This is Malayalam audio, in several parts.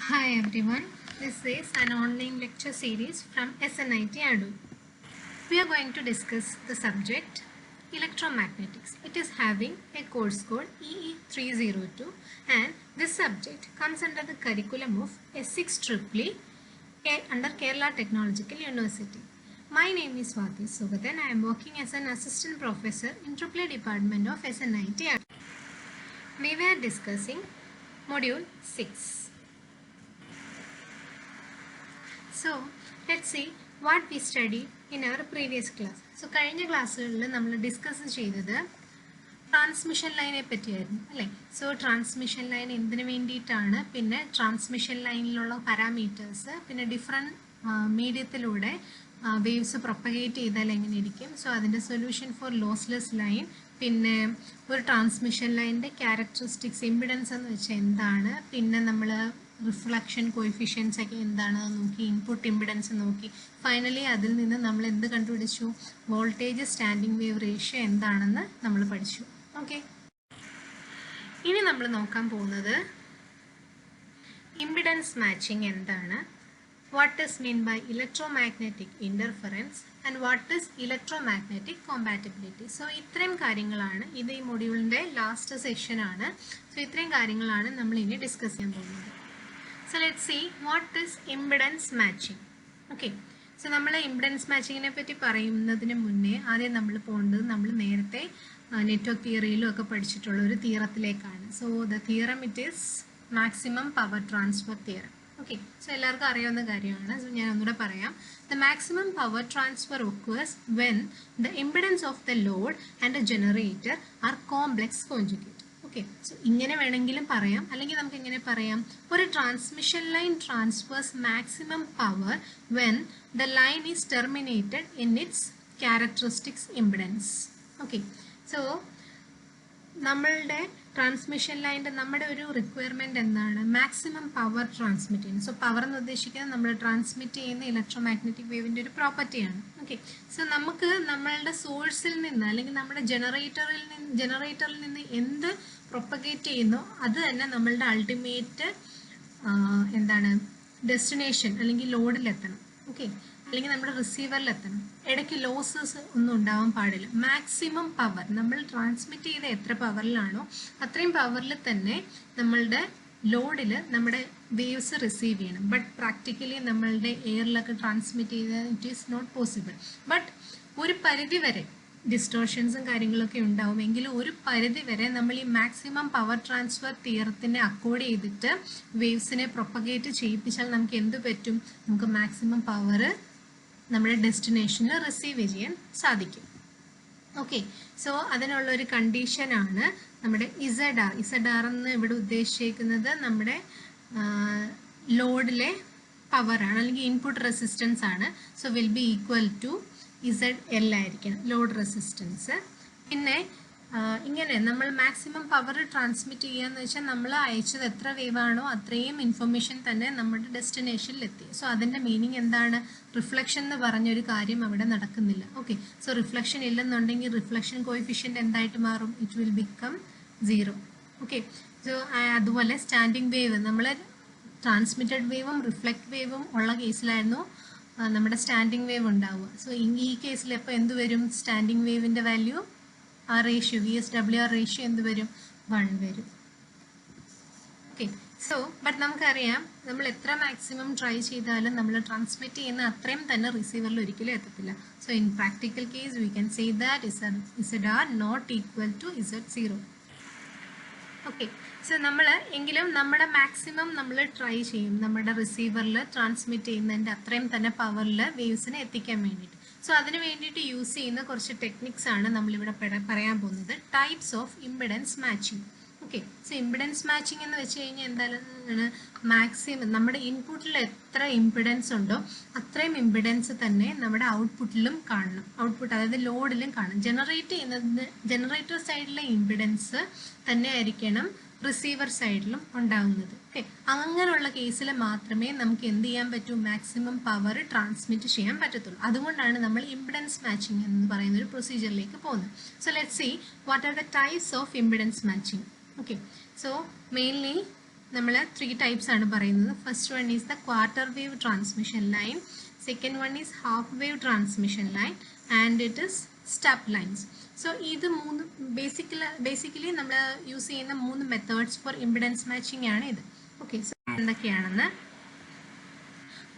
Hi everyone, this is an online lecture series from SNIT Adu. We are going to discuss the subject electromagnetics. It is having a course code EE302 and this subject comes under the curriculum of S6EEE under Kerala Technological University. My name is Swati Sugadan. I am working as an assistant professor in EEE department of SNIT Adu. We were discussing module 6. So, let's see what we studied in our previous class. So, കഴിഞ്ഞ ക്ലാസ്സുകളിൽ നമ്മൾ ഡിസ്കസ് ചെയ്തത് ട്രാൻസ്മിഷൻ ലൈനെ പറ്റിയായിരുന്നു അല്ലേ. സോ ട്രാൻസ്മിഷൻ ലൈൻ എന്തിനു വേണ്ടിയിട്ടാണ്, പിന്നെ ട്രാൻസ്മിഷൻ ലൈനിലുള്ള പാരാമീറ്റേഴ്സ്, പിന്നെ ഡിഫറെൻറ്റ് മീഡിയത്തിലൂടെ വേവ്സ് പ്രൊപ്പഗേറ്റ് ചെയ്താൽ എങ്ങനെ ഇരിക്കും, സോ അതിൻ്റെ സൊല്യൂഷൻ ഫോർ ലോസ്ലെസ് ലൈൻ, പിന്നെ ഒരു ട്രാൻസ്മിഷൻ ലൈനിൻ്റെ ക്യാരക്ടറിസ്റ്റിക്സ്, ഇമ്പിഡൻസ് എന്ന് വെച്ചാൽ എന്താണ്, പിന്നെ നമ്മൾ റിഫ്ലക്ഷൻ കോയിഫിഷ്യൻസ് ഒക്കെ എന്താണെന്ന് നോക്കി, ഇൻപുട്ട് ഇമ്പിഡൻസ് നോക്കി, ഫൈനലി അതിൽ നിന്ന് നമ്മൾ എന്ത് കണ്ടുപിടിച്ചു, വോൾട്ടേജ് സ്റ്റാൻഡിംഗ് വേവ് റേഷ്യോ എന്താണെന്ന് നമ്മൾ പഠിച്ചു. ഓക്കെ, ഇനി നമ്മൾ നോക്കാൻ പോകുന്നത് ഇമ്പിഡൻസ് മാച്ചിങ് എന്താണ്, what is mean by electromagnetic interference and what is electromagnetic compatibility. So ഇത്രയും കാര്യങ്ങളാണ്, ഇത് ഈ മൊഡ്യൂളിൻ്റെ ലാസ്റ്റ് സെക്ഷനാണ്. സോ ഇത്രയും കാര്യങ്ങളാണ് നമ്മൾ ഇനി ഡിസ്കസ് ചെയ്യാൻ പോകുന്നത്. So let's see what is impedance matching. Okay, so നമ്മൾ ഇംപിഡൻസ് മാച്ചിങ്ങിനെ പറ്റി പറയുന്നതിന് മുന്നേ ആദ്യം നമ്മൾ പോകേണ്ടത് നമ്മൾ നേരത്തെ നെറ്റ്വർക്ക് തിയറിയിലും ഒക്കെ പഠിച്ചിട്ടുള്ള ഒരു തിയറത്തിലേക്കാണ്. So the theorem it is maximum power transfer theorem. Okay, so എല്ലാവർക്കും അറിയാവുന്ന കാര്യമാണ്. സോ ഞാൻ ഒന്നുകൂടെ പറയാം. The maximum power transfer occurs when the impedance of the load and the generator are complex conjugate. Okay, so ഇങ്ങനെ വേണമെങ്കിലും പറയാം, അല്ലെങ്കിൽ നമുക്ക് എങ്ങനെ പറയാം, ഒരു transmission line transfers maximum power when the line is terminated in its characteristics impedance. Okay, so നമ്മളുടെ ട്രാൻസ്മിഷൻ ലൈൻ്റെ നമ്മുടെ ഒരു റിക്വയർമെൻറ്റ് എന്താണ്, മാക്സിമം പവർ ട്രാൻസ്മിറ്റ് ചെയ്യുന്നത്. സോ പവർ എന്ന് ഉദ്ദേശിക്കുന്നത് നമ്മൾ ട്രാൻസ്മിറ്റ് ചെയ്യുന്ന ഇലക്ട്രോമാഗ്നറ്റിക് വേവിൻ്റെ ഒരു പ്രോപ്പർട്ടിയാണ്. ഓക്കെ, സോ നമുക്ക് നമ്മളുടെ സോഴ്സിൽ നിന്ന് അല്ലെങ്കിൽ നമ്മുടെ ജനറേറ്ററിൽ നിന്ന് എന്ത് പ്രൊപ്പഗേറ്റ് ചെയ്യുന്നു അത് തന്നെ നമ്മളുടെ അൾട്ടിമേറ്റ് എന്താണ് ഡെസ്റ്റിനേഷൻ അല്ലെങ്കിൽ ലോഡിലെത്തണം. ഓക്കെ, അല്ലെങ്കിൽ നമ്മുടെ റിസീവറിലെത്തണം. ഇടയ്ക്ക് ലോസസ് ഒന്നും ഉണ്ടാവാൻ പാടില്ല. മാക്സിമം പവർ നമ്മൾ ട്രാൻസ്മിറ്റ് ചെയ്ത എത്ര പവറിലാണോ അത്രയും പവറിൽ തന്നെ നമ്മളുടെ ലോഡിൽ നമ്മുടെ വേവ്സ് റിസീവ് ചെയ്യണം. ബട്ട് പ്രാക്ടിക്കലി നമ്മളുടെ എയറിലൊക്കെ ട്രാൻസ്മിറ്റ് ചെയ്താൽ it is not possible. But ഒരു പരിധി വരെ ഡിസ്റ്റോർഷൻസും കാര്യങ്ങളൊക്കെ ഉണ്ടാവും, എങ്കിലും ഒരു പരിധി വരെ നമ്മൾ ഈ മാക്സിമം പവർ ട്രാൻസ്ഫർ തിയറത്തിനെ അക്കോർഡ് ചെയ്തിട്ട് വേവ്സിനെ പ്രൊപ്പഗേറ്റ് ചെയ്യിപ്പിച്ചാൽ നമുക്ക് എന്ത് പറ്റും, നമുക്ക് മാക്സിമം പവർ നമ്മുടെ ഡെസ്റ്റിനേഷനിൽ റിസീവ് ചെയ്യാൻ സാധിക്കും. ഓക്കെ, സോ അതിനുള്ളൊരു കണ്ടീഷനാണ് നമ്മുടെ ഇസഡ് ആർ എന്ന് ഇവിടെ ഉദ്ദേശിക്കുന്നത് നമ്മുടെ ലോഡിലെ പവറാണ് അല്ലെങ്കിൽ ഇൻപുട്ട് റെസിസ്റ്റൻസ് ആണ്. So will be equal to ZL ആയിരിക്കണം ലോഡ് റെസിസ്റ്റൻസ്. പിന്നെ ഇങ്ങനെ നമ്മൾ മാക്സിമം പവർ ട്രാൻസ്മിറ്റ് ചെയ്യാന്ന് വെച്ചാൽ നമ്മൾ അയച്ചത് എത്ര വേവ് ആണോ അത്രയും ഇൻഫർമേഷൻ തന്നെ നമ്മുടെ ഡെസ്റ്റിനേഷനിലെത്തി. സോ അതിൻ്റെ മീനിങ് എന്താണ്, റിഫ്ലക്ഷൻ എന്ന് പറഞ്ഞൊരു കാര്യം അവിടെ നടക്കുന്നില്ല. ഓക്കെ, സോ റിഫ്ലക്ഷൻ ഇല്ലെന്നുണ്ടെങ്കിൽ റിഫ്ലക്ഷൻ കോയിഫിഷ്യൻ്റ് എന്തായിട്ട് മാറും, it will become 0. Okay, so അതുപോലെ സ്റ്റാൻഡിങ് വേവ്, നമ്മൾ ട്രാൻസ്മിറ്റഡ് വേവും റിഫ്ലക്ട് വേവും ഉള്ള കേസിലായിരുന്നു നമ്മുടെ സ്റ്റാൻഡിങ് വേവ് ഉണ്ടാവുക. സോ ഈ കേസിൽ ഇപ്പോൾ എന്ത് വരും, സ്റ്റാൻഡിങ് വേവിൻ്റെ വാല്യൂ ആ റേഷ്യോ VSWR റേഷ്യോ എന്ത് വരും, 1 വരും. ഓക്കെ, സോ ബട്ട് നമുക്കറിയാം നമ്മൾ എത്ര മാക്സിമം ട്രൈ ചെയ്താലും നമ്മൾ ട്രാൻസ്മിറ്റ് ചെയ്യുന്ന അത്രയും തന്നെ റിസീവറിൽ ഒരിക്കലും എത്തത്തില്ല. So in practical case we can say that ZR not equal to Z0. Okay, so നമ്മൾ എങ്കിലും നമ്മുടെ മാക്സിമം നമ്മൾ ട്രൈ ചെയ്യും നമ്മുടെ റിസീവറിൽ ട്രാൻസ്മിറ്റ് ചെയ്യുന്നതിൻ്റെ അത്രയും തന്നെ പവറിൽ വേവ്സിനെ എത്തിക്കാൻ വേണ്ടിയിട്ട്. സോ അതിന് വേണ്ടിയിട്ട് യൂസ് ചെയ്യുന്ന കുറച്ച് ടെക്നിക്സ് ആണ് നമ്മളിവിടെ പറയാൻ പോകുന്നത്, types of impedance matching. Okay, so impedance matching എന്ന് വെച്ച് കഴിഞ്ഞാൽ എന്താണ്, മാക്സിമം നമ്മുടെ ഇൻപുട്ടിൽ എത്ര ഇംപിഡൻസ് ഉണ്ടോ അത്രയും ഇംപിഡൻസ് തന്നെ നമ്മുടെ ഔട്ട്പുട്ടിലും കാണണം. ഔട്ട്പുട്ട് അതായത് ലോഡിലും കാണും. ജനറേറ്റർ സൈഡിലെ ഇംപിഡൻസ് തന്നെ ആയിരിക്കണം റിസീവർ സൈഡിലും ഉണ്ടാകുന്നത്. ഓക്കെ, അങ്ങനെയുള്ള കേസിൽ മാത്രമേ നമുക്ക് എന്ത് ചെയ്യാൻ പറ്റൂ, മാക്സിമം പവർ ട്രാൻസ്മിറ്റ് ചെയ്യാൻ പറ്റത്തുള്ളൂ. അതുകൊണ്ടാണ് നമ്മൾ ഇംപിഡൻസ് മാച്ചിങ് എന്ന് പറയുന്ന ഒരു പ്രൊസീജിയറിലേക്ക് പോകുന്നത്. So let's see what are the types of impedance matching. Okay, so mainly നമ്മൾ 3 types ആണ് പറയുന്നത്. First one is the quarter wave transmission line, second one is half wave transmission line and it is step lines. So ഇത് മൂന്ന് ബേസിക്കലി നമ്മൾ യൂസ് ചെയ്യുന്ന 3 മെത്തേഡ്സ് ഫോർ ഇമ്പിഡൻസ് മാച്ചിങ് ആണ് ഇത്. ഓക്കെ, സോ എന്തൊക്കെയാണെന്ന്.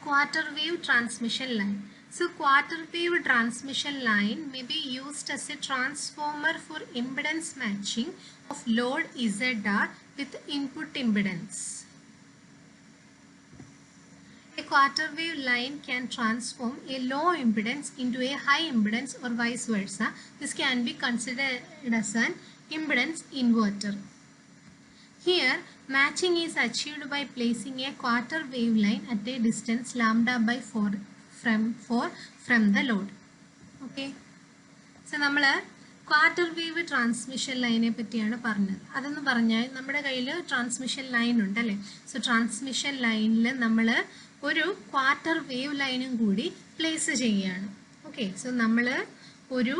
Quarter wave transmission line. So quarter wave transmission line may be used as a transformer for impedance matching of load ZR with input impedance. A quarter wave line can transform a low impedance into a high impedance or vice versa. This can be considered as an impedance inverter. Here, matching is achieved by placing a quarter wave line at a distance lambda by 4 from the load. Okay. So, നമ്മൾ ക്വാർട്ടർ വേവ് ട്രാൻസ്മിഷൻ ലൈനെ പറ്റിയാണ് പറഞ്ഞത്. അതെന്ന് പറഞ്ഞാൽ നമ്മുടെ കയ്യിൽ ട്രാൻസ്മിഷൻ ലൈൻ ഉണ്ടല്ലേ. സോ ട്രാൻസ്മിഷൻ ലൈനിൽ നമ്മൾ ഒരു ക്വാർട്ടർ വേവ് ലൈനും കൂടി പ്ലേസ് ചെയ്യുകയാണ്. ഓക്കെ, സോ നമ്മൾ ഒരു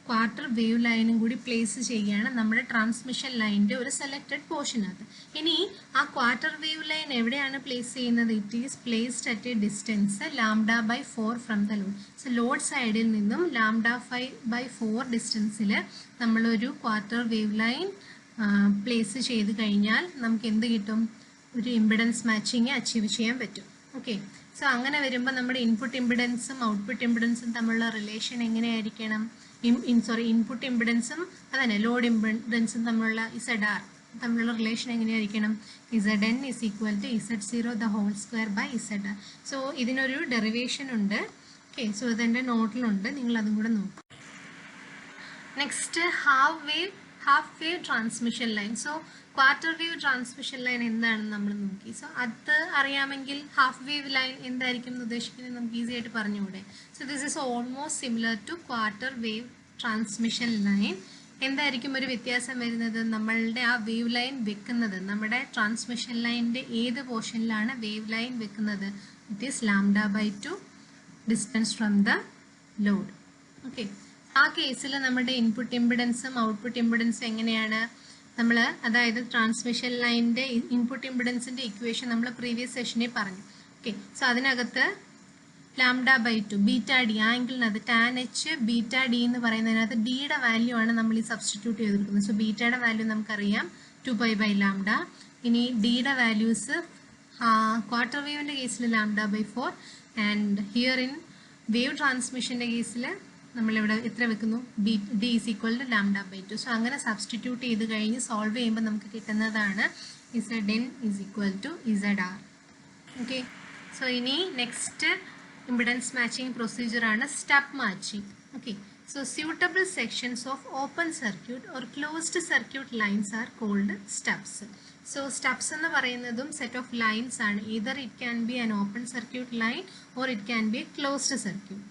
ക്വാർട്ടർ വേവ് ലൈനും കൂടി പ്ലേസ് ചെയ്യുകയാണ് നമ്മുടെ ട്രാൻസ്മിഷൻ ലൈനിൻ്റെ ഒരു സെലക്റ്റഡ് പോർഷനകത്ത്. ഇനി ആ ക്വാർട്ടർ വേവ് ലൈൻ എവിടെയാണ് പ്ലേസ് ചെയ്യുന്നത്? It is placed at a distance lambda by 4 from the load. So load സൈഡിൽ നിന്നും ലാംഡ 5/4 ഡിസ്റ്റൻസിൽ നമ്മളൊരു ക്വാർട്ടർ വേവ് ലൈൻ പ്ലേസ് ചെയ്ത് കഴിഞ്ഞാൽ നമുക്ക് എന്ത് കിട്ടും? ഒരു ഇമ്പിഡൻസ് മാച്ചിങ് അച്ചീവ് ചെയ്യാൻ പറ്റും. ഓക്കെ, സോ അങ്ങനെ വരുമ്പോൾ നമ്മുടെ ഇൻപുട്ട് ഇമ്പിഡൻസും ഔട്ട്പുട്ട് ഇമ്പിഡൻസും തമ്മിലുള്ള റിലേഷൻ എങ്ങനെയായിരിക്കണം? ഇൻപുട്ട് ഇമ്പിഡൻസും അതന്നെ ലോഡ് ഇമ്പിഡൻസും തമ്മിലുള്ള ZR തമ്മിലുള്ള റിലേഷൻ എങ്ങനെയായിരിക്കണം? Zn is equal to Z0 the whole square by ZR. So ഇതിനൊരു ഡെറിവേഷൻ ഉണ്ട്. ഓക്കെ, സോ ഇതെൻ്റെ നോട്ടിലുണ്ട്, നിങ്ങൾ അതും കൂടെ നോക്കും. Next half wave transmission line. So quarter wave transmission line എന്താണെന്ന് നമ്മൾ നോക്കി. സോ അത് അറിയാമെങ്കിൽ ഹാഫ് വേവ് ലൈൻ എന്തായിരിക്കും എന്ന് ഉദ്ദേശിക്കുന്നത് നമുക്ക് ഈസി ആയിട്ട് പറഞ്ഞുകൂടെ? So this is almost similar to quarter wave transmission line. എന്തായിരിക്കും ഒരു വ്യത്യാസം വരുന്നത്? നമ്മളുടെ ആ വേവ് ലൈൻ വെക്കുന്നത്, നമ്മുടെ ട്രാൻസ്മിഷൻ ലൈനിൻ്റെ ഏത് പോർഷനിലാണ് വേവ് ലൈൻ വെക്കുന്നത്? It is lambda by 2 distance from the load. Okay, ആ കേസിൽ നമ്മുടെ ഇൻപുട്ട് ഇമ്പിഡൻസും ഔട്ട്പുട്ട് ഇമ്പിഡൻസും എങ്ങനെയാണ്? നമ്മൾ അതായത് ട്രാൻസ്മിഷൻ ലൈനിൻ്റെ ഇൻപുട്ട് ഇമ്പിഡൻസിൻ്റെ ഇക്വേഷൻ നമ്മൾ പ്രീവിയസ് സെഷനിൽ പറഞ്ഞു. ഓക്കെ, സോ അതിനകത്ത് ലാംഡ ബൈ 2 ബീറ്റ ഡി ആംഗിളിനകത്ത് ടാൻ എച്ച് ബീറ്റ ഡി എന്ന് പറയുന്നതിനകത്ത് ഡിയുടെ വാല്യൂ ആണ് നമ്മൾ ഈ സബ്സ്റ്റിറ്റ്യൂട്ട് ചെയ്തിരിക്കുന്നത്. സോ ബീറ്റയുടെ വാല്യൂ നമുക്കറിയാം 2π/λ. ഇനി ഡിയുടെ വാല്യൂസ് ക്വാർട്ടർ വേവിൻ്റെ കേസിൽ lambda by 4 and here in wave ട്രാൻസ്മിഷൻ്റെ കേസിൽ നമ്മളിവിടെ എത്ര വെക്കുന്നു? D is equal to lambda by 2. So അങ്ങനെ സബ്സ്റ്റിറ്റ്യൂട്ട് ചെയ്ത് കഴിഞ്ഞ് സോൾവ് ചെയ്യുമ്പോൾ നമുക്ക് കിട്ടുന്നതാണ് Zn is equal to ZR. Okay, so ഇനി നെക്സ്റ്റ് ഇമ്പിഡൻസ് മാച്ചിങ് പ്രൊസീജിയറാണ് step matching. Okay, so suitable sections of open circuit or closed circuit lines are called steps. So steps എന്ന് പറയുന്നതും സെറ്റ് ഓഫ് ലൈൻസ് ആണ്. Either it can be an open circuit line or it can be A closed circuit.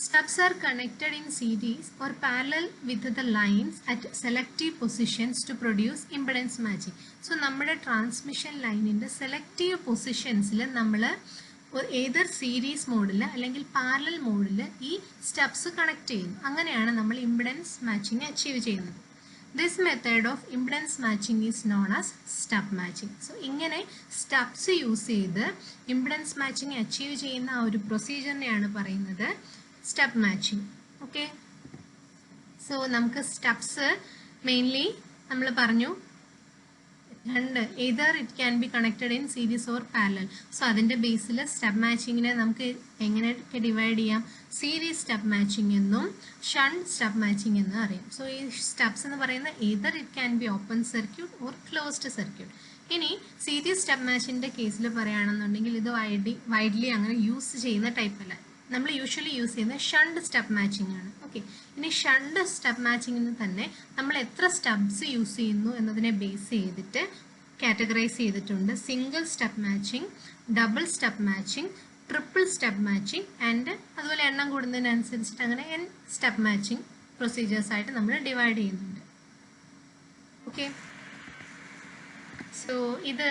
Steps are connected in series or parallel with the lines at selective positions to produce impedance matching. So നമ്മുടെ ട്രാൻസ്മിഷൻ ലൈനിൻ്റെ സെലക്റ്റീവ് പൊസിഷൻസിൽ നമ്മൾ ഏതർ സീരീസ് മോഡിൽ അല്ലെങ്കിൽ പാരലൽ മോഡിൽ ഈ സ്റ്റെപ്സ് കണക്ട് ചെയ്യുന്നു. അങ്ങനെയാണ് നമ്മൾ ഇമ്പിഡൻസ് മാച്ചിങ് അച്ചീവ് ചെയ്യുന്നത്. This method of impedance matching is known as step matching. So ഇങ്ങനെ സ്റ്റെപ്സ് യൂസ് ചെയ്ത് ഇമ്പിഡൻസ് മാച്ചിങ് അച്ചീവ് ചെയ്യുന്ന ആ ഒരു പ്രൊസീജിയറിനെയാണ് പറയുന്നത് സ്റ്റെപ്പ് മാച്ചിങ്. ഓക്കെ, സോ നമുക്ക് സ്റ്റെപ്സ് മെയിൻലി നമ്മൾ പറഞ്ഞു രണ്ട്, either it can be connected in series or parallel. So അതിൻ്റെ ബേസിൽ സ്റ്റെപ്പ് മാച്ചിങ്ങിനെ നമുക്ക് എങ്ങനെയൊക്കെ ഡിവൈഡ് ചെയ്യാം? സീരീസ് സ്റ്റെപ്പ് മാച്ചിങ് എന്നും ഷണ്ട് സ്റ്റെപ്പ് മാച്ചിങ് എന്നും അറിയാം. സോ ഈ സ്റ്റെപ്സ് എന്ന് പറയുന്നത് either it can be open circuit or closed circuit. ഇനി സീരീസ് സ്റ്റെപ്പ് മാച്ചിൻ്റെ കേസിൽ പറയുകയാണെന്നുണ്ടെങ്കിൽ ഇത് വൈഡ്ലി അങ്ങനെ യൂസ് ചെയ്യുന്ന ടൈപ്പ് അല്ല. നമ്മൾ യൂഷ്വലി യൂസ് ചെയ്യുന്നത് ഷണ്ട് സ്റ്റെപ്പ് മാച്ചിങ് ആണ്. ഓക്കെ, ഇനി ഷണ്ട് സ്റ്റെപ്പ് മാച്ചിങ്ങിന് തന്നെ നമ്മൾ എത്ര സ്റ്റെപ്സ് യൂസ് ചെയ്യുന്നു എന്നതിനെ ബേസ് ചെയ്തിട്ട് കാറ്റഗറൈസ് ചെയ്തിട്ടുണ്ട്. Single step matching, double step matching, triple step matching and അതുപോലെ എണ്ണം കൂടുന്നതിനനുസരിച്ചിട്ട് അങ്ങനെ n സ്റ്റെപ്പ് മാച്ചിങ് പ്രൊസീജിയേഴ്സ് ആയിട്ട് നമ്മൾ ഡിവൈഡ് ചെയ്യുന്നുണ്ട്. ഓക്കെ, സോ ഇത്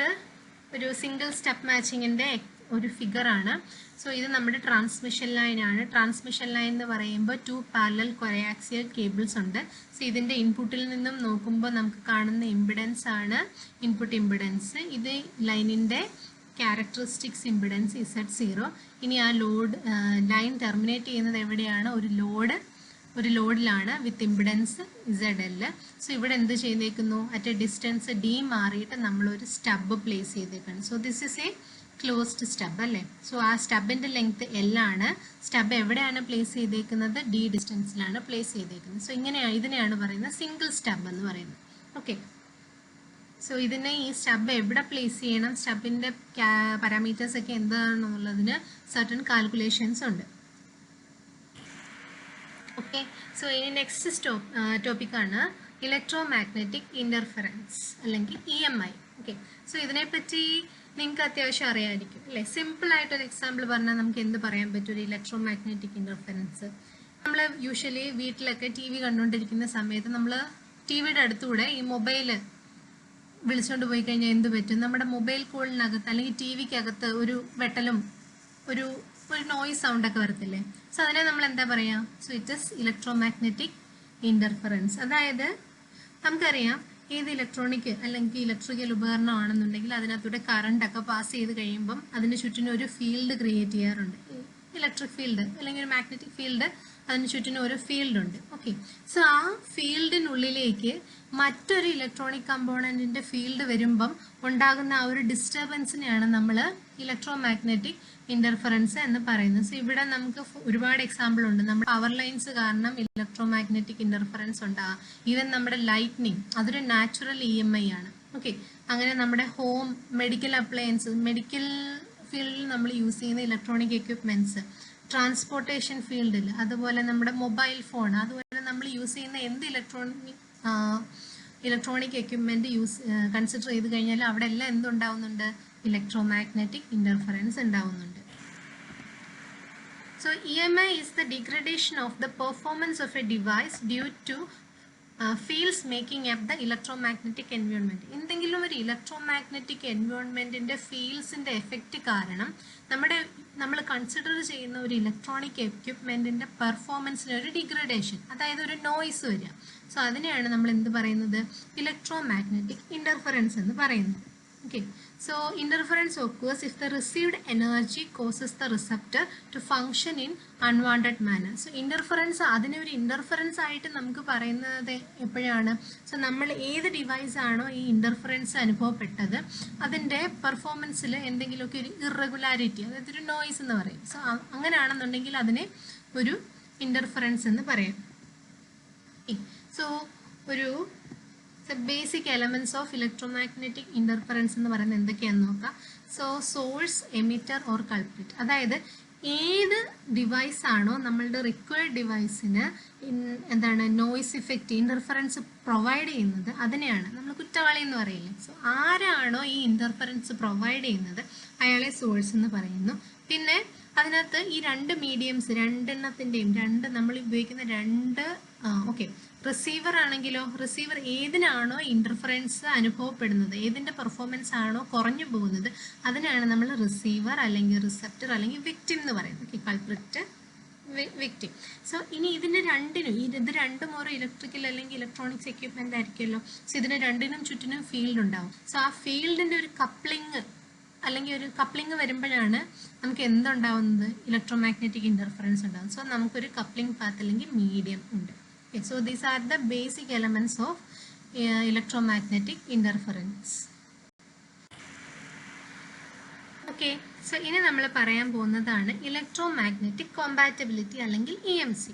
ഒരു സിംഗിൾ സ്റ്റെപ്പ് മാച്ചിങ്ങിൻ്റെ ഒരു ഫിഗറാണ്. സോ ഇത് നമ്മുടെ ട്രാൻസ്മിഷൻ ലൈനാണ്. ട്രാൻസ്മിഷൻ ലൈൻ എന്ന് പറയുമ്പോൾ 2 പാരലൽ കൊയാക്സിയൽ കേബിൾസ് ഉണ്ട്. സോ ഇതിൻ്റെ ഇൻപുട്ടിൽ നിന്നും നോക്കുമ്പോൾ നമുക്ക് കാണുന്ന ഇമ്പിഡൻസ് ആണ് ഇൻപുട്ട് ഇമ്പിഡൻസ്. ഇത് ലൈനിൻ്റെ ക്യാരക്ടറിസ്റ്റിക്സ് ഇമ്പിഡൻസ് Z0. ഇനി ആ ലൈൻ ടെർമിനേറ്റ് ചെയ്യുന്നത് എവിടെയാണ്? ഒരു ലോഡിലാണ് വിത്ത് ഇമ്പിഡൻസ് ZL. സോ ഇവിടെ എന്ത് ചെയ്തേക്കുന്നു? അറ്റ് എ ഡിസ്റ്റൻസ് D മാറിയിട്ട് നമ്മളൊരു സ്റ്റബ് പ്ലേസ് ചെയ്തേക്കാണ്. So this is a closed stub അല്ലേ. സോ ആ സ്റ്റബിൻ്റെ ലെങ്ത് L ആണ്. സ്റ്റബ് എവിടെയാണ് പ്ലേസ് ചെയ്തേക്കുന്നത്? D ഡിസ്റ്റൻസിലാണ് പ്ലേസ് ചെയ്തേക്കുന്നത്. സോ ഇതിനെയാണ് പറയുന്നത് സിംഗിൾ സ്റ്റബ് എന്ന് പറയുന്നത്. ഓക്കെ, സോ ഇതിനെ ഈ സ്റ്റബ് എവിടെ പ്ലേസ് ചെയ്യണം, സ്റ്റബിൻ്റെ പാരാമീറ്റേഴ്സ് ഒക്കെ എന്താണെന്നുള്ളതിന് സർട്ടൺ കാൽക്കുലേഷൻസ് ഉണ്ട്. ഓക്കെ, സോ ഇനി നെക്സ്റ്റ് ടോപ്പിക്കാണ് ഇലക്ട്രോ മാഗ്നറ്റിക് ഇൻ്റർഫറൻസ് അല്ലെങ്കിൽ EMI. ഓക്കെ, സോ ഇതിനെപ്പറ്റി നിങ്ങൾക്ക് അത്യാവശ്യം അറിയാമായിരിക്കും അല്ലേ. സിമ്പിളായിട്ടൊരു എക്സാമ്പിൾ പറഞ്ഞാൽ നമുക്ക് എന്ത് പറയാൻ പറ്റും? ഒരു ഇലക്ട്രോ മാഗ്നറ്റിക് ഇൻ്റർഫറൻസ് നമ്മൾ യൂഷ്വലി വീട്ടിലൊക്കെ TV കണ്ടുകൊണ്ടിരിക്കുന്ന സമയത്ത് നമ്മൾ TVയുടെ അടുത്തൂടെ ഈ മൊബൈൽ വിളിച്ചുകൊണ്ട് പോയി കഴിഞ്ഞാൽ എന്ത് പറ്റും? നമ്മുടെ മൊബൈൽ കോളിനകത്ത് അല്ലെങ്കിൽ TVക്കകത്ത് ഒരു വെട്ടലും ഒരു നോയിസ് സൗണ്ടൊക്കെ വരത്തില്ലേ. സോ അതിനെ നമ്മൾ എന്താ പറയുക? So it is electro magnetic interference. അതായത് നമുക്കറിയാം ഏത് ഇലക്ട്രോണിക് അല്ലെങ്കിൽ ഇലക്ട്രിക്കൽ ഉപകരണമാണെന്നുണ്ടെങ്കിൽ അതിനകത്തൂടെ കറണ്ടൊക്കെ പാസ് ചെയ്ത് കഴിയുമ്പം അതിന് ചുറ്റിനും ഒരു ഫീൽഡ് ക്രിയേറ്റ് ചെയ്യാറുണ്ട്. ഇലക്ട്രിക് ഫീൽഡ് അല്ലെങ്കിൽ ഒരു മാഗ്നറ്റിക് ഫീൽഡ്, അതിന് ചുറ്റിനും ഒരു ഫീൽഡ് ഉണ്ട്. ഓക്കെ, സോ ആ ഫീൽഡിനുള്ളിലേക്ക് മറ്റൊരു ഇലക്ട്രോണിക് കമ്പോണൻറ്റിൻ്റെ ഫീൽഡ് വരുമ്പം ഉണ്ടാകുന്ന ആ ഒരു ഡിസ്റ്റർബൻസിനെയാണ് നമ്മൾ ഇലക്ട്രോ മാഗ്നറ്റിക് ഇൻ്റർഫറൻസ് എന്ന് പറയുന്നത്. സോ ഇവിടെ നമുക്ക് ഒരുപാട് എക്സാമ്പിൾ ഉണ്ട്. നമ്മുടെ പവർ ലൈൻസ് കാരണം ഇലക്ട്രോ മാഗ്നറ്റിക് ഇൻ്റർഫറൻസ് ഉണ്ടാകാം. ഈവൻ നമ്മുടെ ലൈറ്റ്നിങ് അതൊരു നാച്ചുറൽ EMI ആണ്. ഓക്കെ, അങ്ങനെ നമ്മുടെ ഹോം മെഡിക്കൽ അപ്ലയൻസ്, മെഡിക്കൽ ഫീൽഡിൽ നമ്മൾ യൂസ് ചെയ്യുന്ന ഇലക്ട്രോണിക് എക്യുപ്മെൻറ്റ്സ്, ട്രാൻസ്പോർട്ടേഷൻ ഫീൽഡിൽ, അതുപോലെ നമ്മുടെ മൊബൈൽ ഫോൺ, അതുപോലെ നമ്മൾ യൂസ് ചെയ്യുന്ന എന്ത് ഇലക്ട്രോണിക് എക്യുപ്മെൻറ്റ് കൺസിഡർ ചെയ്ത് കഴിഞ്ഞാൽ അവിടെ എല്ലാം എന്തുണ്ടാവുന്നുണ്ട്? ഇലക്ട്രോ മാഗ്നറ്റിക് ഇൻ്റർഫറൻസ് ഉണ്ടാവുന്നുണ്ട്. So EMI is the degradation of the performance of a device due to fields making up the electromagnetic environment. എന്തെങ്കിലും ഒരു ഇലക്ട്രോമാഗ്നറ്റിക് എൻവയോൺമെൻറ്റിൻ്റെ ഫീൽഡ്സിൻ്റെ എഫക്റ്റ് കാരണം നമ്മൾ കൺസിഡർ ചെയ്യുന്ന ഒരു ഇലക്ട്രോണിക് എക്യുപ്മെൻറ്റിൻ്റെ പെർഫോമൻസിന് ഒരു ഡിഗ്രഡേഷൻ, അതായത് ഒരു നോയ്സ് വരിക. സോ അതിനെയാണ് നമ്മൾ എന്ത് പറയുന്നത്? ഇലക്ട്രോമാഗ്നറ്റിക് ഇൻ്റർഫറൻസ് എന്ന് പറയുന്നത്. Okay, so interference occurs if the received energy causes the receptor to function in unwanted manner. So interference അതിനെ ഒരു ഇൻ്റർഫറൻസ് ആയിട്ട് നമുക്ക് പറയുന്നത് എപ്പോഴാണ്? സോ നമ്മൾ ഏത് ഡിവൈസ് ആണോ ഈ ഇൻ്റർഫറൻസ് അനുഭവപ്പെട്ടത് അതിൻ്റെ പെർഫോമൻസിൽ എന്തെങ്കിലുമൊക്കെ ഒരു ഇറഗുലാരിറ്റി, അതായത് ഒരു നോയ്സ് എന്ന് പറയും. സോ അങ്ങനെയാണെന്നുണ്ടെങ്കിൽ അതിനെ ഒരു ഇൻ്റർഫറൻസ് എന്ന് പറയാം. സോ ഒരു basic elements of electromagnetic interference എന്ന് പറയുന്നത് എന്തൊക്കെയാണെന്ന് നോക്കാം. So source, emitter or culprit, അതായത് ഏത് ഡിവൈസ് ആണോ നമ്മളുടെ റിക്വയർഡ് ഡിവൈസിന് എന്താണ് നോയ്സ് ഇഫക്റ്റ് ഇൻ്റർഫറൻസ് പ്രൊവൈഡ് ചെയ്യുന്നത് അതിനെയാണ് നമ്മൾ കുറ്റവാളി എന്ന് പറയില്ലേ. സോ ആരാണോ ഈ ഇൻ്റർഫറൻസ് പ്രൊവൈഡ് ചെയ്യുന്നത് അയാളെ സോഴ്സ് എന്ന് പറയുന്നു. പിന്നെ അതിനകത്ത് ഈ രണ്ട് മീഡിയംസ് രണ്ടെണ്ണത്തിൻ്റെയും നമ്മൾ ഉപയോഗിക്കുന്ന റിസീവർ ആണെങ്കിലോ റിസീവർ ഏതിനാണോ ഇൻ്റർഫറൻസ് അനുഭവപ്പെടുന്നത്, ഏതിൻ്റെ പെർഫോമൻസ് ആണോ കുറഞ്ഞു പോകുന്നത് അതിനാണ് നമ്മൾ റിസീവർ അല്ലെങ്കിൽ റിസെപ്റ്റർ അല്ലെങ്കിൽ വിക്ടിം എന്ന് പറയുന്നത്. Culprit, victim. സോ ഇനി ഇതിന് രണ്ടിനും ഇത് രണ്ടും ഓരോ ഇലക്ട്രിക്കൽ അല്ലെങ്കിൽ ഇലക്ട്രോണിക്സ് എക്യുപ്മെൻ്റ് ആയിരിക്കുമല്ലോ. സോ ഇതിന് രണ്ടിനും ചുറ്റിനും ഫീൽഡ് ഉണ്ടാവും. സോ ആ ഫീൽഡിൻ്റെ ഒരു കപ്ലിങ് അല്ലെങ്കിൽ ഒരു കപ്ലിങ് വരുമ്പോഴാണ് നമുക്ക് എന്തുണ്ടാവുന്നത്? ഇലക്ട്രോമാഗ്നറ്റിക് ഇൻ്റർഫറൻസ് ഉണ്ടാകും. സോ നമുക്കൊരു കപ്ലിംഗ് പാത്ത് അല്ലെങ്കിൽ മീഡിയം ഉണ്ട്. Okay, so these are the basic elements of electromagnetic interference. Okay, so ഇനി നമ്മൾ പറയാൻ പോകുന്നതാണ് ഇലക്ട്രോമാഗ്നറ്റിക് കോമ്പാറ്റബിലിറ്റി അല്ലെങ്കിൽ EMC.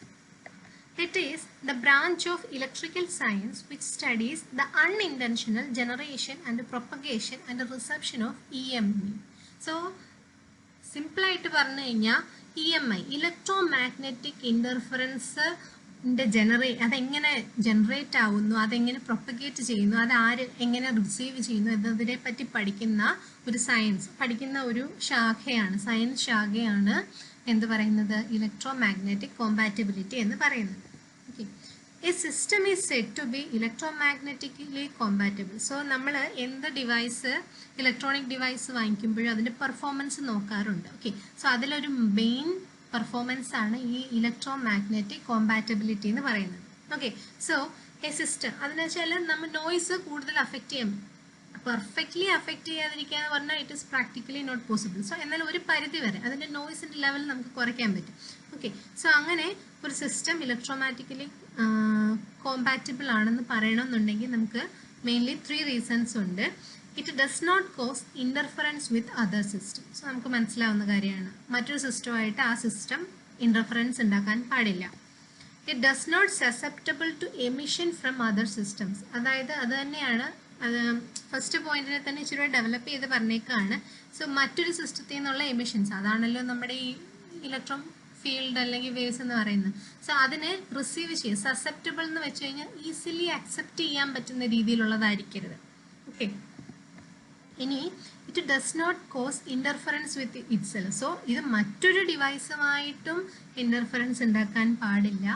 It is the branch of electrical science which studies the unintentional generation and propagation and reception of EMI. So simple ആയിട്ട് പറഞ്ഞു കഴിഞ്ഞാൽ EMI ഇലക്ട്രോമാഗ്നറ്റിക് ഇൻ്റർഫറൻസ് അതെങ്ങനെ ജനറേറ്റ് ആവുന്നു, അതെങ്ങനെ പ്രൊപ്പഗേറ്റ് ചെയ്യുന്നു, അത് എങ്ങനെ റിസീവ് ചെയ്യുന്നു എന്നതിനെ പറ്റി പഠിക്കുന്ന ഒരു സയൻസ് ശാഖയാണ് എന്ത് പറയുന്നത്? ഇലക്ട്രോമാഗ്നറ്റിക് കോമ്പാറ്റബിലിറ്റി എന്ന് പറയുന്നത്. Okay, A system is said to be electromagnetically compatible. So നമ്മൾ എന്ത് ഡിവൈസ് ഇലക്ട്രോണിക് ഡിവൈസ് വാങ്ങിക്കുമ്പോഴും അതിൻ്റെ പെർഫോമൻസ് നോക്കാറുണ്ട്. ഓക്കെ, സോ അതിലൊരു മെയിൻ പെർഫോമൻസ് ആണ് ഈ ഇലക്ട്രോമാഗ്നറ്റിക് കോമ്പാറ്റബിലിറ്റി എന്ന് പറയുന്നത്. ഓക്കെ, സോ എ സിസ്റ്റം അതെന്ന് വെച്ചാൽ നമ്മൾ നോയ്സ് കൂടുതൽ അഫക്റ്റ് ചെയ്യാം, പെർഫെക്റ്റ്ലി അഫക്റ്റ് ചെയ്യാതിരിക്കുക എന്ന് പറഞ്ഞാൽ it is practically not possible. So എന്നാൽ ഒരു പരിധി വരെ അതിൻ്റെ നോയ്സിൻ്റെ ലെവൽ നമുക്ക് കുറയ്ക്കാൻ പറ്റും. ഓക്കെ, സോ അങ്ങനെ ഒരു സിസ്റ്റം ഇലക്ട്രോമാറ്റിക്കലി കോമ്പാറ്റബിൾ ആണെന്ന് പറയണമെന്നുണ്ടെങ്കിൽ നമുക്ക് മെയിൻലി 3 റീസൺസ് ഉണ്ട്. It does not cause interference with other system. So നമുക്ക് മനസ്സിലാവുന്ന കാര്യമാണ്, മറ്റൊരു സിസ്റ്റമായിട്ട് ആ സിസ്റ്റം ഇൻ്റർഫറൻസ് ഉണ്ടാക്കാൻ പാടില്ല. It does not susceptible to emission from other systems. അതായത് അത് തന്നെയാണ്, അത് ഫസ്റ്റ് പോയിന്റിനെ തന്നെ ഇച്ചിരി ഡെവലപ്പ് ചെയ്ത് പറഞ്ഞേക്കാണ്. സോ മറ്റൊരു സിസ്റ്റത്തിൽ നിന്നുള്ള എമിഷൻസ്, അതാണല്ലോ നമ്മുടെ ഈ ഇലക്ട്രോൺ ഫീൽഡ് അല്ലെങ്കിൽ വേവ്സ് എന്ന് പറയുന്നത്. സോ അതിനെ റിസീവ് ചെയ്യുക, സസെപ്റ്റബിൾ എന്ന് വെച്ച് കഴിഞ്ഞാൽ ഈസിലി അക്സെപ്റ്റ് ചെയ്യാൻ പറ്റുന്ന രീതിയിലുള്ളതായിരിക്കരുത്. ഓക്കെ, ഇനി it does not cause interference with itself. So ഇത് മറ്റൊരു ഡിവൈസുമായിട്ടും ഇൻ്റർഫറൻസ് ഉണ്ടാക്കാൻ പാടില്ല,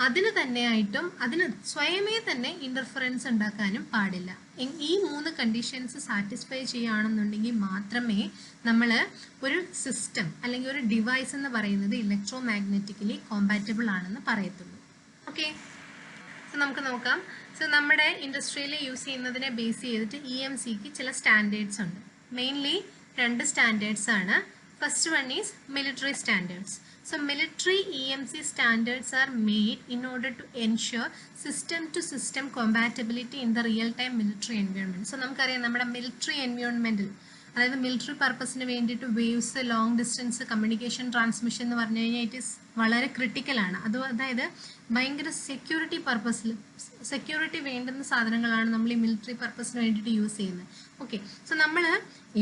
അതിന് തന്നെയായിട്ടും അതിന് സ്വയമേ തന്നെ ഇൻ്റർഫറൻസ് ഉണ്ടാക്കാനും പാടില്ല. ഈ 3 കണ്ടീഷൻസ് സാറ്റിസ്ഫൈ ചെയ്യുകയാണെന്നുണ്ടെങ്കിൽ മാത്രമേ നമ്മൾ ഒരു സിസ്റ്റം അല്ലെങ്കിൽ ഒരു ഡിവൈസ് എന്ന് പറയുന്നത് ഇലക്ട്രോ മാഗ്നറ്റിക്കലി കോമ്പാറ്റബിൾ ആണെന്ന് പറയത്തുള്ളൂ. ഓക്കെ, സോ നമുക്ക് നോക്കാം. സോ നമ്മുടെ ഇൻഡസ്ട്രിയിൽ യൂസ് ചെയ്യുന്നതിനെ ബേസ് ചെയ്തിട്ട് EMCക്ക് ചില സ്റ്റാൻഡേർഡ്സ് ഉണ്ട്. മെയിൻലി 2 സ്റ്റാൻഡേർഡ്സ് ആണ്. First one is military standards. So military EMC standards are made in order to ensure system to system compatibility in the real time military environment. So നമുക്കറിയാം നമ്മുടെ മിലിറ്ററി എൻവയോൺമെൻറ്റിൽ, അതായത് മിലിറ്ററി പർപ്പസിന് വേണ്ടിയിട്ട് waves, long distance communication, transmission എന്ന് പറഞ്ഞു കഴിഞ്ഞാൽ ഇറ്റ് ഈസ് വളരെ ക്രിട്ടിക്കലാണ്. അതായത് ഭയങ്കര സെക്യൂരിറ്റി പർപ്പസിൽ, സെക്യൂരിറ്റി വേണ്ടുന്ന സാധനങ്ങളാണ് നമ്മൾ ഈ മിലിറ്ററി പർപ്പസിന് വേണ്ടിയിട്ട് യൂസ് ചെയ്യുന്നത്. ഓക്കെ, സോ നമ്മൾ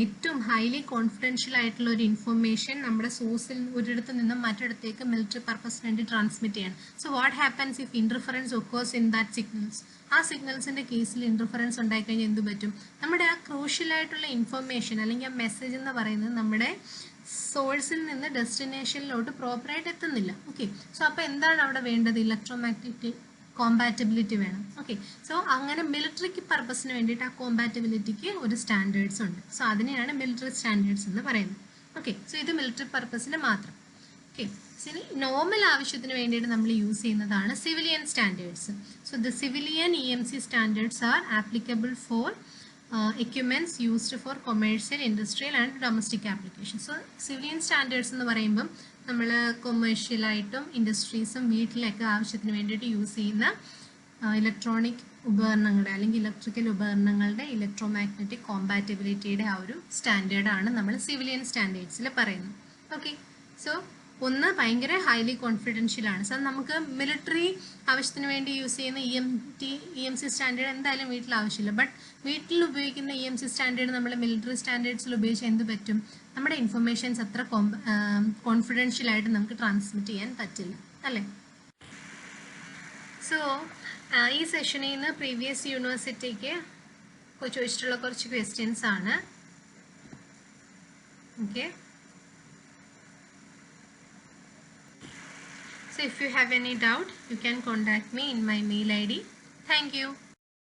ഏറ്റവും ഹൈലി കോൺഫിഡൻഷ്യൽ ആയിട്ടുള്ള ഒരു ഇൻഫർമേഷൻ നമ്മുടെ സോഴ്സിൽ ഒരിടത്ത് നിന്നും മറ്റിടത്തേക്ക് മിലിറ്ററി പർപ്പസിന് വേണ്ടി ട്രാൻസ്മിറ്റ് ചെയ്യണം. So what happens if interference occurs in that signals? ആ സിഗ്നൽസിൻ്റെ കേസിൽ ഇൻ്റർഫറൻസ് ഉണ്ടായിക്കഴിഞ്ഞാൽ എന്ത് പറ്റും? നമ്മുടെ ആ ക്രൂഷ്യലായിട്ടുള്ള ഇൻഫർമേഷൻ അല്ലെങ്കിൽ ആ മെസ്സേജ് എന്ന് പറയുന്നത് നമ്മുടെ സോഴ്സിൽ നിന്ന് ഡെസ്റ്റിനേഷനിലോട്ട് പ്രോപ്പറായിട്ട് എത്തുന്നില്ല. ഓക്കെ, സോ അപ്പോൾ എന്താണ് അവിടെ വേണ്ടത്? ഇലക്ട്രോമാഗ്നറ്റിക് കോമ്പാറ്റബിലിറ്റി വേണം. ഓക്കെ, സോ അങ്ങനെ മിലിറ്ററിക്ക് പർപ്പസിന് വേണ്ടിയിട്ട് ആ കോമ്പാറ്റബിലിറ്റിക്ക് ഒരു സ്റ്റാൻഡേർഡ്സ് ഉണ്ട്. സോ അതിനെയാണ് മിലിറ്ററി സ്റ്റാൻഡേർഡ്സ് എന്ന് പറയുന്നത്. ഓക്കെ, സോ ഇത് മിലിറ്ററി പർപ്പസിന് മാത്രം. ഓക്കെ, ഇനി നോർമൽ ആവശ്യത്തിന് വേണ്ടിയിട്ട് നമ്മൾ യൂസ് ചെയ്യുന്നതാണ് civilian standards. So the civilian EMC standards are applicable for equipments used for commercial, industrial and domestic application. So civilian standards എന്ന് പറയുമ്പം നമ്മൾ കൊമേഴ്ഷ്യലായിട്ടും ഇൻഡസ്ട്രീസും വീട്ടിലൊക്കെ ആവശ്യത്തിന് വേണ്ടിയിട്ട് യൂസ് ചെയ്യുന്ന ഇലക്ട്രോണിക് ഉപകരണങ്ങളുടെ അല്ലെങ്കിൽ ഇലക്ട്രിക്കൽ ഉപകരണങ്ങളുടെ ഇലക്ട്രോമാഗ്നറ്റിക് കോമ്പാറ്റബിലിറ്റിയുടെ ആ ഒരു സ്റ്റാൻഡേർഡാണ് നമ്മൾ സിവിലിയൻ സ്റ്റാൻഡേർഡ്സിൽ പറയുന്നത്. ഓക്കെ, സോ ഒന്ന് ഭയങ്കര ഹൈലി കോൺഫിഡൻഷ്യൽ ആണ്. സോ നമുക്ക് മിലിറ്ററി ആവശ്യത്തിന് വേണ്ടി യൂസ് ചെയ്യുന്ന EMC സ്റ്റാൻഡേർഡ് എന്തായാലും വീട്ടിൽ ആവശ്യമില്ല. ബട്ട് വീട്ടിൽ ഉപയോഗിക്കുന്ന EMC സ്റ്റാൻഡേർഡ് നമ്മൾ മിലിറ്ററി സ്റ്റാൻഡേർഡ്സിൽ ഉപയോഗിച്ചാൽ എന്ത് പറ്റും? നമ്മുടെ ഇൻഫർമേഷൻസ് അത്ര കോൺഫിഡൻഷ്യൽ ആയിട്ട് നമുക്ക് ട്രാൻസ്മിറ്റ് ചെയ്യാൻ പറ്റില്ല, അല്ലേ? സോ ഈ സെഷനിൽ നിന്ന് പ്രീവിയസ് യൂണിവേഴ്സിറ്റിക്ക് ചോദിച്ചിട്ടുള്ള കുറച്ച് ക്വസ്റ്റ്യൻസ് ആണ്. Okay, so if you have any doubt, you can contact me in my mail ID. Thank you.